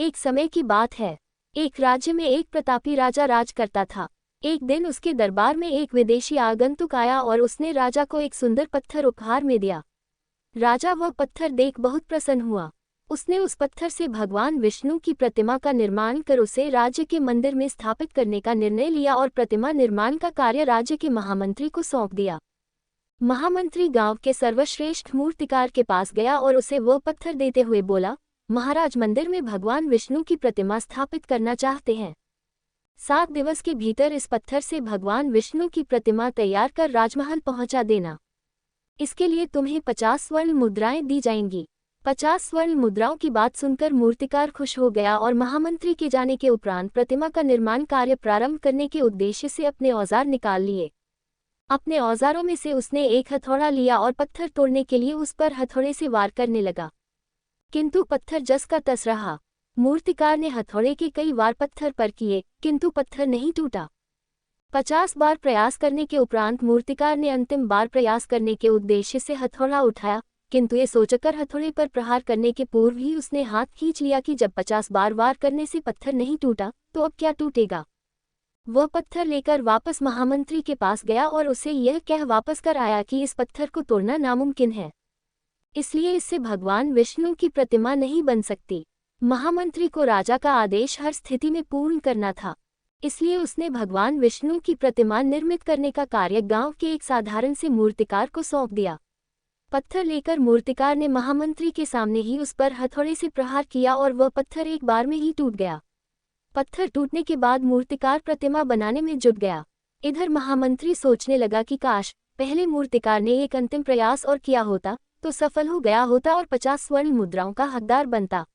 एक समय की बात है। एक राज्य में एक प्रतापी राजा राज करता था। एक दिन उसके दरबार में एक विदेशी आगंतुक आया और उसने राजा को एक सुंदर पत्थर उपहार में दिया। राजा वह पत्थर देख बहुत प्रसन्न हुआ। उसने उस पत्थर से भगवान विष्णु की प्रतिमा का निर्माण कर उसे राज्य के मंदिर में स्थापित करने का निर्णय लिया और प्रतिमा निर्माण का कार्य राज्य के महामंत्री को सौंप दिया। महामंत्री गांव के सर्वश्रेष्ठ मूर्तिकार के पास गया और उसे वह पत्थर देते हुए बोला, महाराज मंदिर में भगवान विष्णु की प्रतिमा स्थापित करना चाहते हैं। 7 दिवस के भीतर इस पत्थर से भगवान विष्णु की प्रतिमा तैयार कर राजमहल पहुंचा देना। इसके लिए तुम्हें 50 स्वर्ण मुद्राएं दी जाएंगी। 50 स्वर्ण मुद्राओं की बात सुनकर मूर्तिकार खुश हो गया और महामंत्री के जाने के उपरांत प्रतिमा का निर्माण कार्य प्रारंभ करने के उद्देश्य से अपने औजार निकाल लिए। अपने औजारों में से उसने एक हथौड़ा लिया और पत्थर तोड़ने के लिए उस पर हथौड़े से वार करने लगा, किंतु पत्थर जस का तस रहा। मूर्तिकार ने हथौड़े के कई वार पत्थर पर किए, किंतु पत्थर नहीं टूटा। 50 बार प्रयास करने के उपरांत मूर्तिकार ने अंतिम बार प्रयास करने के उद्देश्य से हथौड़ा उठाया, किंतु ये सोचकर हथौड़े पर प्रहार करने के पूर्व ही उसने हाथ खींच लिया कि जब 50 बार वार करने से पत्थर नहीं टूटा तो अब क्या टूटेगा। वह पत्थर लेकर वापस महामंत्री के पास गया और उसे यह कह वापस कर आया कि इस पत्थर को तोड़ना नामुमकिन है, इसलिए इससे भगवान विष्णु की प्रतिमा नहीं बन सकती। महामंत्री को राजा का आदेश हर स्थिति में पूर्ण करना था, इसलिए उसने भगवान विष्णु की प्रतिमा निर्मित करने का कार्य गांव के एक साधारण से मूर्तिकार को सौंप दिया। पत्थर लेकर मूर्तिकार ने महामंत्री के सामने ही उस पर हथौड़े से प्रहार किया और वह पत्थर एक बार में ही टूट गया। पत्थर टूटने के बाद मूर्तिकार प्रतिमा बनाने में जुट गया। इधर महामंत्री सोचने लगा कि काश पहले मूर्तिकार ने एक अंतिम प्रयास और किया होता तो सफल हो गया होता और 50 स्वर्ण मुद्राओं का हकदार बनता।